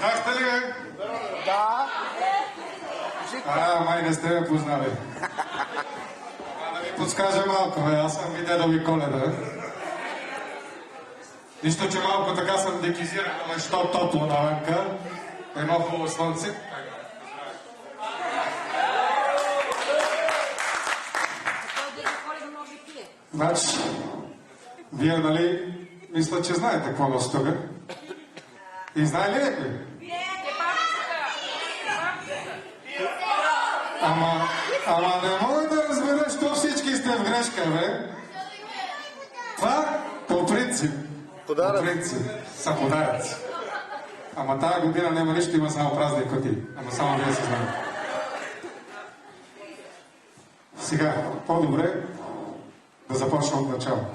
Знаете ли, бе? Да. Май не сте ме познали. Да ви подскажа малко, бе. Аз съм ви Дедо Коледа. Нищо, че малко така съм декизиран, защото топло навънка. Едно хубаво слънце. Значи, вие, нали, мисля, че знаете какво носи тук. И знае ли някой? Ама не мога да разбера, що всички сте в грешка, бе. Това по принцип. Подарък. По принцип са подаръци. Ама тази година няма нищо, има само празни кутии. Ама само вие се знаете. Сега, по-добре да започна от начало.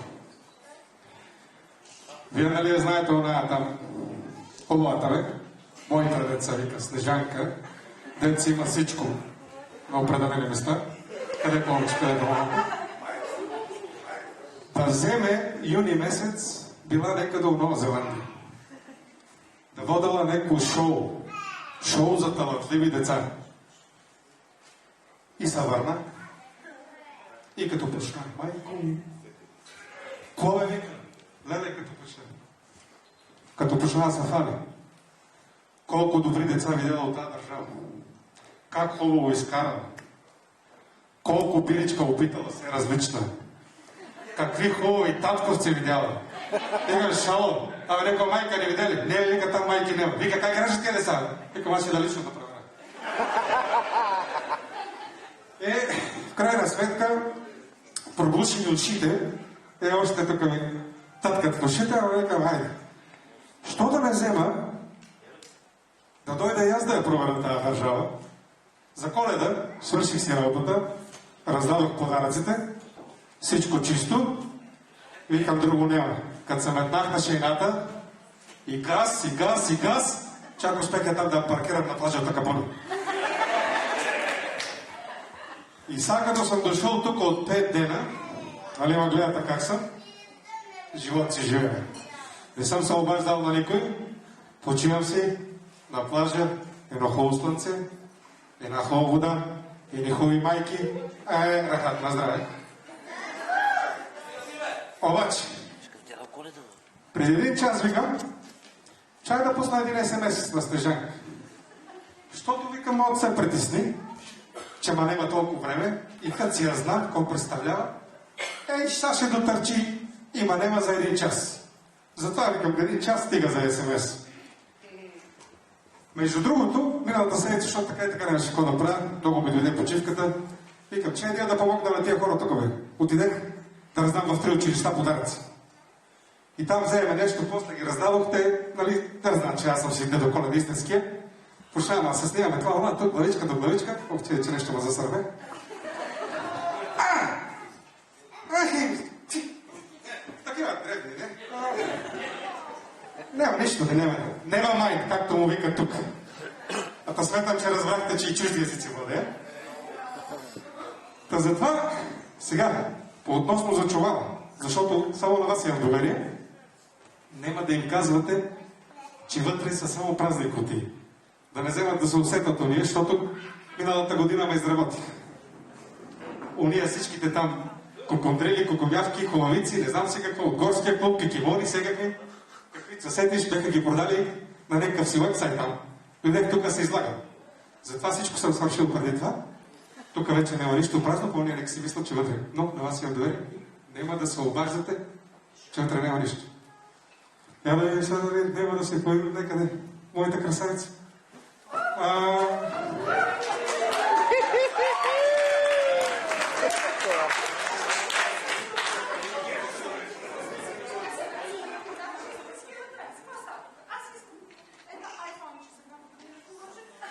Вие нали я знаете оная там хубавата, бе? Моята деца вика Снежанка. Деца има всичко на определени места. Къде повече, къде по-малко. Да вземе юни месец била некъде в Нова Зеландия. Да водила някакво шоу. Шоу за талантливи деца. И се върна. И като почна, майко ми, кой вика? Леле като почна. Като почна да се фали. Колко добри деца видела от тази държава. Как хубаво изкарала. Колко биличка опитала се различна. Какви хубави татковци видяла. Вика, шало. Абе, некоя майка не видели. Не, вика, там майки няма. Вика, как гражат тия деца? Вика, аз си да лично направя. В крайна сметка, проблуши ми очите, още тук ми таткат в ушите, ама викам, хайде. Що да ме взема, да дойда и аз да я проверя тази държава. За Коледа свърших си работа, раздадох подаръците, всичко чисто, викам друго няма. Като се метнах на шейната, и газ, и газ, и газ, чак успех я там да паркирам на плажата Капуна. И сега като съм дошъл тук от 5 дена, нали ма гледате как съм? Живот си живее. Не съм се обаждал на никой, почивам си на плажа, едно хубаво слънце, една хубава вода, едни хубави майки, рахат на здраве. Обаче, преди един час викам, чай да пусна един СМС на Снежанка. Защото викам, малко се притесни, че ма няма толкова време и като си я знам, какво представлява, сега ще дотърчи и ма нема за един час. Затова викам, един час стига за СМС. Между другото, миналата седмица, защото така и така нямаше какво да правя, много ми дойде почивката, викам, че да помогна на тия хора тук, бе. Отидех да раздам в 3 училища подаръци. И там вземе нещо, после ги раздадохте, нали, да знам, че аз съм си Дедо Коледа истинския. Почнаваме да се снимаме това, тук, главичка до главичка. Ох, че нещо ме засърбе. Такива древни, не? Няма нищо, няма майн, както му вика тук. А та сметам, че разбрахте, че и чужди езици владея. Та затова, сега, по относно за чувала, защото само на вас имам доверие, няма да им казвате, че вътре са само празни кутии. Да не вземат да се усетат уния, защото миналата година ме изработих. Уния всичките там кокондрели, кокомявки, хубавици, не знам си какво, горския клуб, кикимони, всекакви. Какви се сетиш, бяха ги продали на някакъв си уебсайт там. Дойдех тук се излагам. Затова всичко съм свършил преди това. Тук вече няма нищо празно, по-ния нека си мисля, че вътре. Но на вас имам доверие. Няма да се обаждате, че вътре няма нищо. Няма да се появим някъде моята красавица.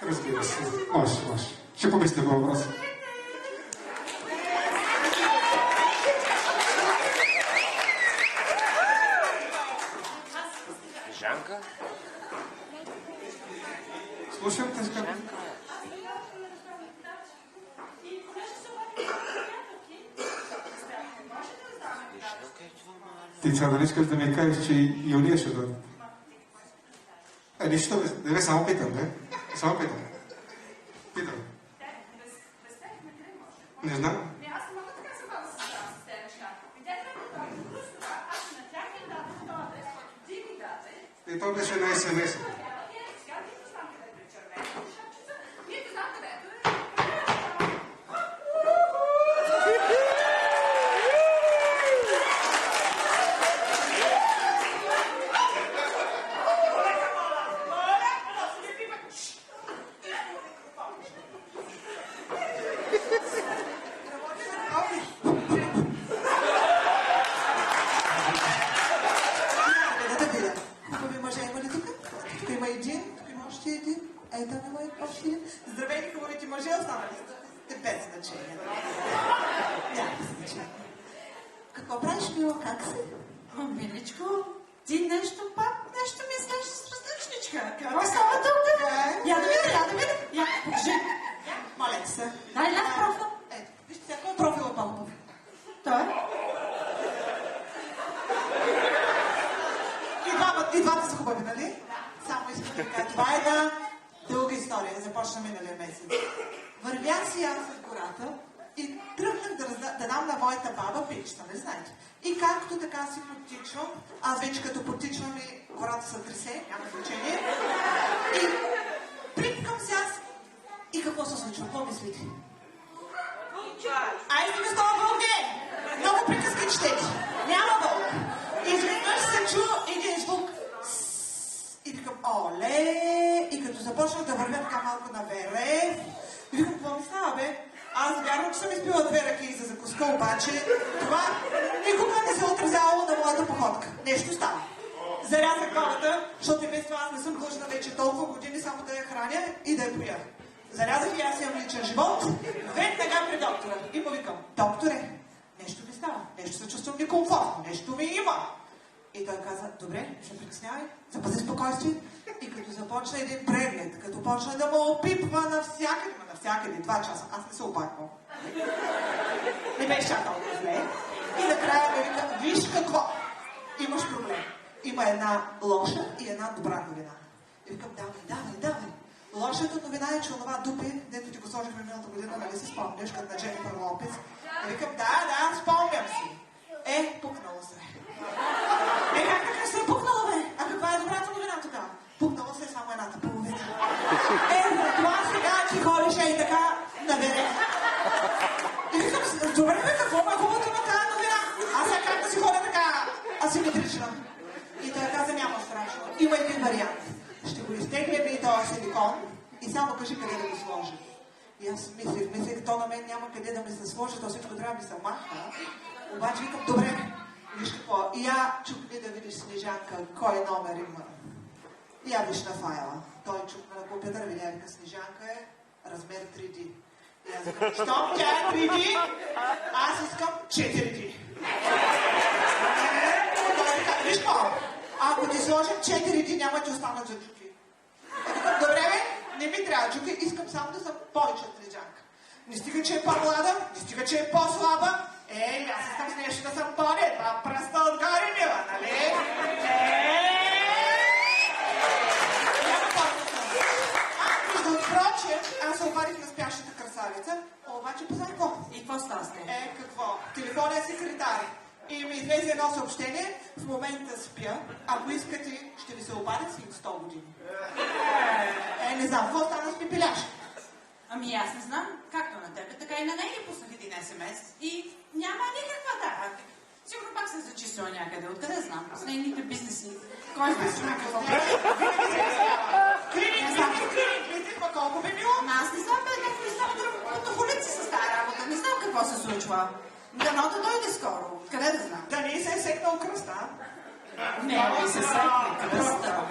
Разбира се. Може. Ще помислите по въпроса. Жанка? Слушам те, скъпи. Ти сега да не искаш да ми кажеш, че и Юлия ще дойде? Нищо, бе, само питам, бе. Само питам. Питам. Не знам. Аз не мога така се бавя с тези неща. Видяхте ли това? Аз на тях им дадох този адрес, който ти ми даде. И то беше на СМС. Сега ти не знам къде е червено. Ние не знам къде е. Здравейте, хубавите мъже, останали сте без значение. Няма значение. Какво правиш, мила, как си? Миличко, ти нещо ми изглеждаш с различничка. Какво става тук? Я да видя. Я, покажи. Моля ти се. Дай ляв профил. Ето, вижте сега, профила Павлов. Той. И двата са хубави, нали? Само искам да кажа, това е една дълга история, започна миналия месец. Вървях си аз в гората и тръгнах да дам на моята баба пичта, не знаете. И както така си потичвам, аз вече като потичвам и гората се тресе, няма значение. И припкам се аз. И какво се случва? Какво мислите? Айде ми с това вълге! Много приказки четете. Няма вълк. Изведнъж се чу един звук. И викам, оле! И като започнах да вървя така малко на вере, и викам, какво ми става, бе? Аз вярвам, че съм изпила 2 ръки за закуска, обаче това никога не се отразявало на моята походка. Нещо става. Зарязах бабата, защото и без това аз не съм длъжна вече толкова години само да я храня и да я поя. Зарязах и аз имам личен живот, веднага при доктора. И му викам, докторе, нещо ми става, нещо се чувствам некомфортно, нещо ми има. И той каза, добре, ще притеснявай, запази спокойствие. И като започна един преглед, като почна да му опипва навсякъде, 2 часа, аз не се опаквам. Не беше чак толкова зле. И накрая ми вика, виж какво, имаш проблем. Има една лоша и една добра новина. И викам, давай. Лошата новина е, че онова дупе, дето ти го сложихме миналата година, нали си спомняш, като на Дженнифър Лопес. И викам, да, спомням си. Пукнало се. Как така се е пукнало, бе? А каква е добрата новина тогава? Пукнало се само едната половина. За това сега ти ходиш и така навере. И викам, добре, бе, какво ме хубавото на тази новина? Аз сега как да си ходя така асиметрична? И той каза, няма страшно. Има един вариант. Ще го изтеглям и този силикон и само кажи къде да го сложи. И аз мислех, то на мен няма къде да ми се сложи, то всичко трябва да ми се махна. Обаче викам, добре, виж какво, и я чукни да видиш Снежанка, кой номер има. И я виж на файла. Той чукна на компютъра, видя, вика, Снежанка е размер 3D. И аз викам, щом тя е 3D, аз искам 4D. Той вика, виж какво, ако ти сложим 4D, няма ти останат за джуки. Добре, бе, не ми трябва джуки, искам само да съм повече от Снежанка. Не стига, че е по-млада, не стига, че е по-слаба. Аз искам с нещо да съм по-не, това пръста отгоре мила, нали? Няма по-не. Между прочим, аз се обадих на спящата красавица, обаче познай какво? И какво става с нея? Какво? Телефонния секретар. И ми излезе едно съобщение, в момента спя, ако искате, ще ви се обадя след 100 години. Не знам, какво стана с пипеляш? Ами аз не знам, както на тебе, така и на нея пуснах един СМС и няма никаква дата. Сигурно пак се зачислила някъде, откъде знам, с нейните бизнеси. Кой знае, че какво прави? Клиник, колко би било? Аз не знам, не знам, подохолици с тази работа, не знам какво се случва. Дано да дойде скоро, къде да знам? Да не се е секнал кръста. Не, се секне кръста.